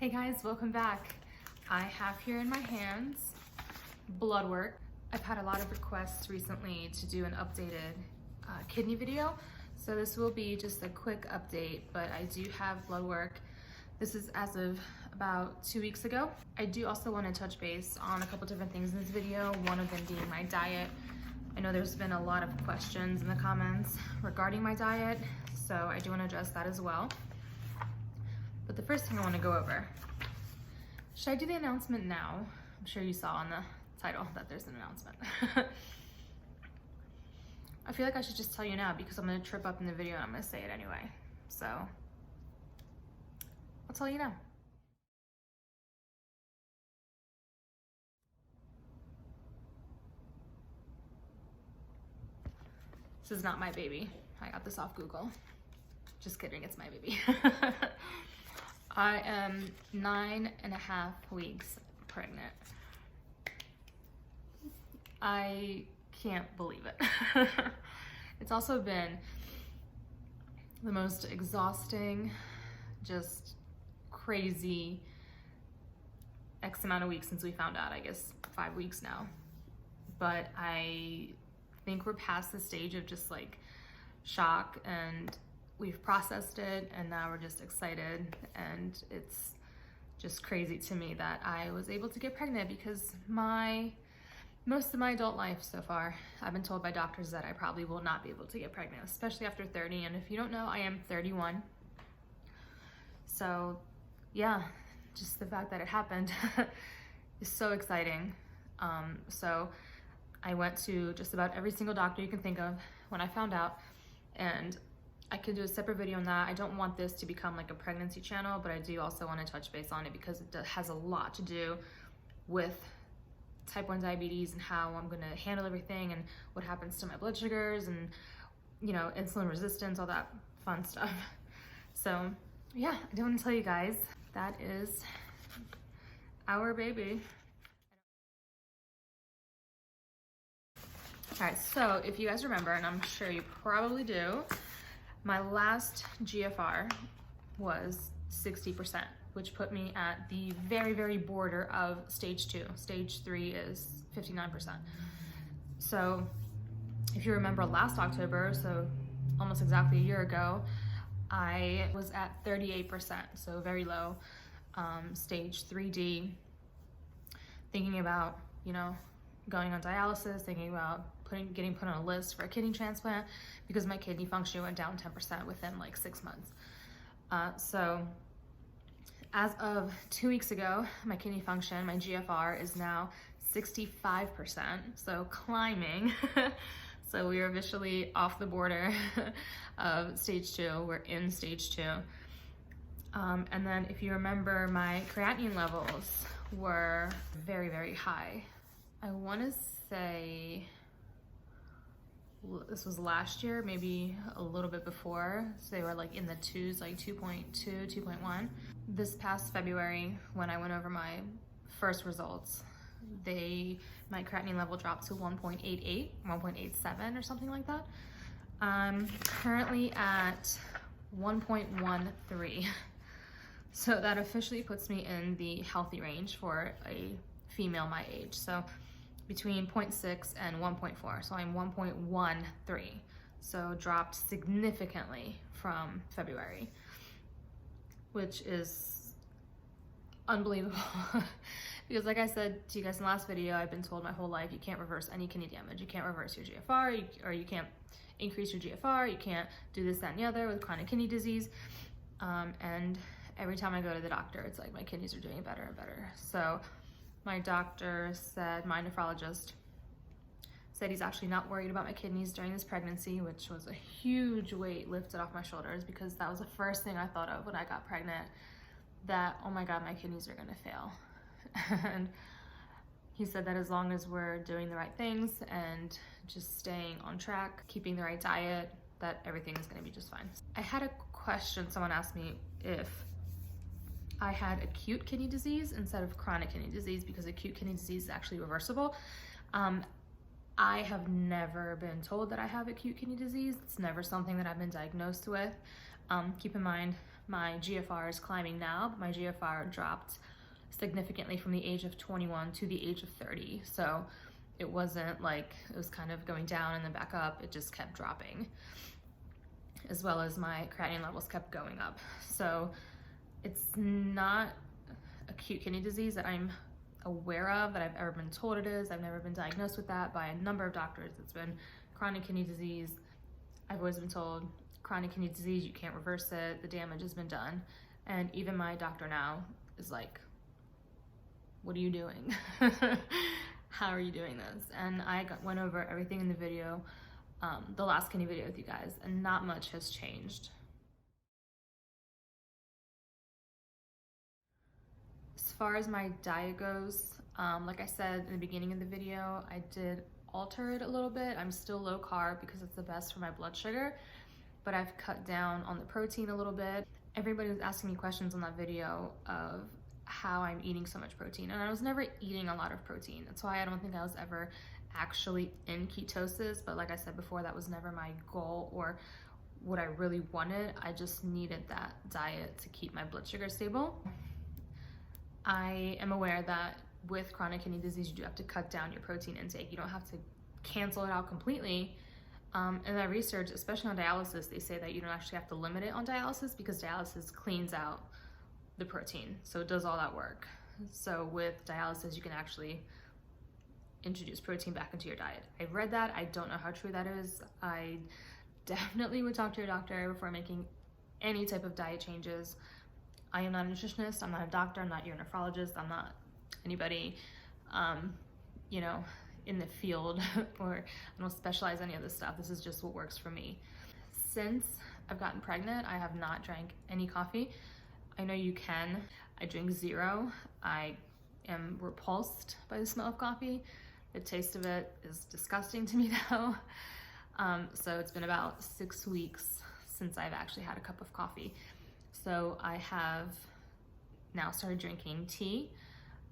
Hey guys, welcome back. I have here in my hands blood work. I've had a lot of requests recently to do an updated kidney video, so this will be just a quick update, but I do have blood work. This is as of about 2 weeks ago. I do also want to touch base on a couple different things in this video, one of them being my diet. I know there's been a lot of questions in the comments regarding my diet, so I do want to address that as well. But the first thing I want to go over, should I do the announcement now? I'm sure you saw on the title that there's an announcement. I feel like I should just tell you now because I'm going to trip up in the video and I'm going to say it anyway. So I'll tell you now. This is not my baby. I got this off Google. Just kidding, it's my baby. I am 9.5 weeks pregnant. I can't believe it. It's also been the most exhausting, just crazy X amount of weeks since we found out, I guess 5 weeks now. But I think we're past the stage of just like shock, and we've processed it, and now we're just excited. And it's just crazy to me that I was able to get pregnant because most of my adult life so far, I've been told by doctors that I probably will not be able to get pregnant, especially after 30. And if you don't know, I am 31. So yeah, just the fact that it happened is so exciting. So I went to just about every single doctor you can think of when I found out, and I could do a separate video on that. I don't want this to become like a pregnancy channel, but I do also want to touch base on it because it has a lot to do with type 1 diabetes and how I'm going to handle everything and what happens to my blood sugars and, you know, insulin resistance, all that fun stuff. So yeah, I do want to tell you guys that is our baby. All right, so if you guys remember, and I'm sure you probably do, my last GFR was 60%, which put me at the very, very border of stage 2. Stage 3 is 59%. So if you remember last October, so almost exactly a year ago, I was at 38%, so very low, stage 3D, thinking about, you know, going on dialysis, thinking about getting put on a list for a kidney transplant because my kidney function went down 10% within like 6 months. So as of 2 weeks ago, my kidney function, my GFR, is now 65%, so climbing. So we are officially off the border of stage 2. We're in stage 2. And then if you remember, my creatinine levels were very, very high. I want to say this was last year, maybe a little bit before. So they were like in the 2s, like 2.2, 2.1. This past February, when I went over my first results, my creatinine level dropped to 1.88, 1.87 or something like that. I'm currently at 1.13. So that officially puts me in the healthy range for a female my age. So between 0.6 and 1.4, so I'm 1.13, so dropped significantly from February, which is unbelievable. Because like I said to you guys in the last video, I've been told my whole life you can't reverse any kidney damage. You can't reverse your GFR, or you can't increase your GFR, you can't do this, that, and the other with chronic kidney disease. And every time I go to the doctor, it's like my kidneys are doing better and better. So my doctor said, my nephrologist said he's actually not worried about my kidneys during this pregnancy, which was a huge weight lifted off my shoulders because that was the first thing I thought of when I got pregnant, that, oh my God, my kidneys are gonna fail. And he said that as long as we're doing the right things and just staying on track, keeping the right diet, that everything is gonna be just fine. I had a question, someone asked me if I had acute kidney disease instead of chronic kidney disease because acute kidney disease is actually reversible. I have never been told that I have acute kidney disease. It's never something that I've been diagnosed with. Keep in mind, my GFR is climbing now, but my GFR dropped significantly from the age of 21 to the age of 30. So it wasn't like it was kind of going down and then back up, it just kept dropping. As well as my creatinine levels kept going up. So it's not acute kidney disease that I'm aware of, that I've ever been told it is. I've never been diagnosed with that by a number of doctors. It's been chronic kidney disease. I've always been told chronic kidney disease, you can't reverse it, the damage has been done. And even my doctor now is like, what are you doing? How are you doing this? And I went over everything in the video, the last kidney video with you guys, and not much has changed. As far as my diet goes, like I said in the beginning of the video, I did alter it a little bit. I'm still low carb because it's the best for my blood sugar, but I've cut down on the protein a little bit. Everybody was asking me questions on that video of how I'm eating so much protein, and I was never eating a lot of protein. That's why I don't think I was ever actually in ketosis, but like I said before, that was never my goal or what I really wanted. I just needed that diet to keep my blood sugar stable. I am aware that with chronic kidney disease, you do have to cut down your protein intake. You don't have to cancel it out completely. In my research, especially on dialysis, they say that you don't actually have to limit it on dialysis because dialysis cleans out the protein. So it does all that work. So with dialysis, you can actually introduce protein back into your diet. I've read that. I don't know how true that is. I definitely would talk to your doctor before making any type of diet changes. I am not a nutritionist. I'm not a doctor. I'm not your nephrologist. I'm not anybody, you know, in the field, or I don't specialize in any of this stuff. This is just what works for me. Since I've gotten pregnant, I have not drank any coffee. I know you can. I drink zero. I am repulsed by the smell of coffee. The taste of it is disgusting to me now. So it's been about 6 weeks since I've actually had a cup of coffee. So I have now started drinking tea.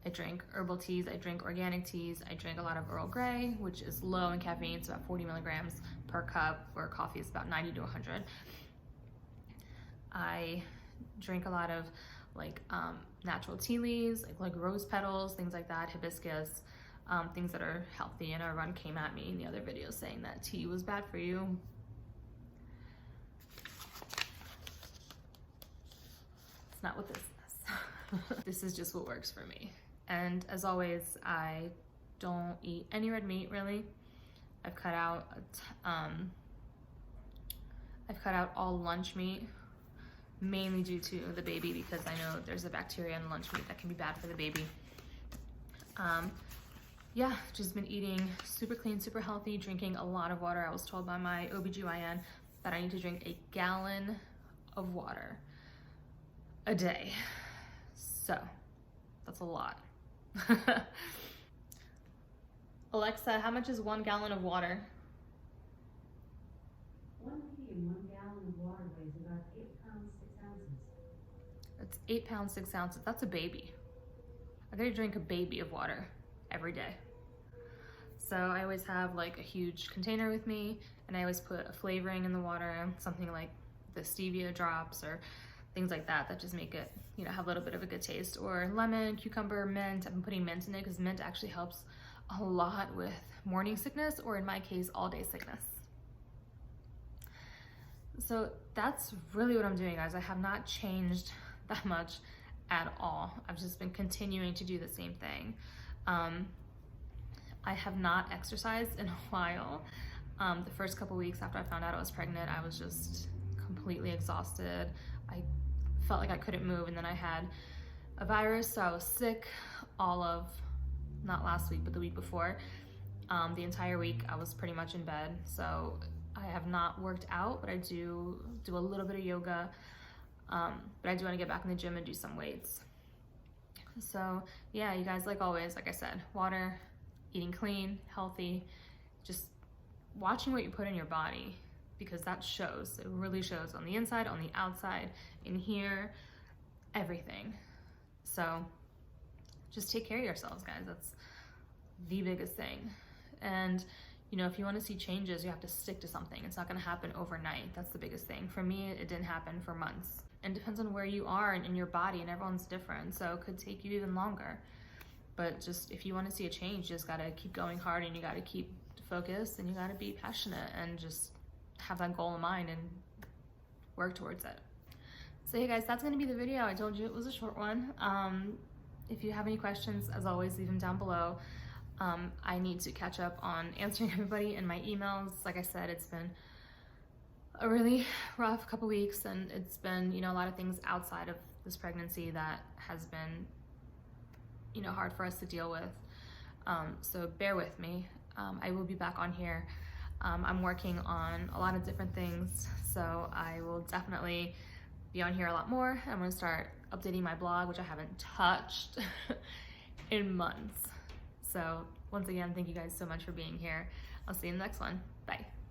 I drink herbal teas, I drink organic teas, I drink a lot of Earl Grey, which is low in caffeine. It's about 40 milligrams per cup, where coffee is about 90 to 100. I drink a lot of like natural tea leaves, like rose petals, things like that, hibiscus, things that are healthy. And everyone came at me in the other video saying that tea was bad for you. It's not what this is. This is just what works for me. And as always, I don't eat any red meat really. I've cut out all lunch meat, mainly due to the baby, because I know there's a bacteria in lunch meat that can be bad for the baby. Yeah, just been eating super clean, super healthy, drinking a lot of water. I was told by my OBGYN that I need to drink 1 gallon of water a day. So that's a lot. Alexa, how much is 1 gallon of water? 1 gallon of water weighs about 8 pounds, 6 ounces. That's 8 pounds, 6 ounces. That's a baby. I gotta drink a baby of water every day. So I always have like a huge container with me, and I always put a flavoring in the water, something like the stevia drops or things like that that just make it, you know, have a little bit of a good taste. Or lemon, cucumber, mint. I've been putting mint in it because mint actually helps a lot with morning sickness, or in my case, all day sickness. So that's really what I'm doing, guys. I have not changed that much at all. I've just been continuing to do the same thing. I have not exercised in a while. The first couple weeks after I found out I was pregnant, I was just completely exhausted. I felt like I couldn't move, and then I had a virus, so I was sick all of, not last week, but the week before. The entire week I was pretty much in bed, so I have not worked out, but I do a little bit of yoga, but I do want to get back in the gym and do some weights. So yeah, you guys, like always, like I said, water, eating clean, healthy, just watching what you put in your body, because that shows. It really shows on the inside, on the outside, in here, everything. So just take care of yourselves, guys. That's the biggest thing. And you know, if you want to see changes, you have to stick to something. It's not going to happen overnight. That's the biggest thing. For me, it didn't happen for months. and depends on where you are in your body, and everyone's different. So it could take you even longer. But just if you want to see a change, you just got to keep going hard, and you got to keep focused, and you got to be passionate and just have that goal in mind and work towards it. So hey guys, that's going to be the video. I told you it was a short one. If you have any questions, as always, leave them down below. I need to catch up on answering everybody in my emails. Like I said, it's been a really rough couple weeks, and it's been, you know, a lot of things outside of this pregnancy that has been, you know, hard for us to deal with. So bear with me. I will be back on here. I'm working on a lot of different things, so I will definitely be on here a lot more. I'm gonna start updating my blog, which I haven't touched in months. So once again, thank you guys so much for being here. I'll see you in the next one. Bye.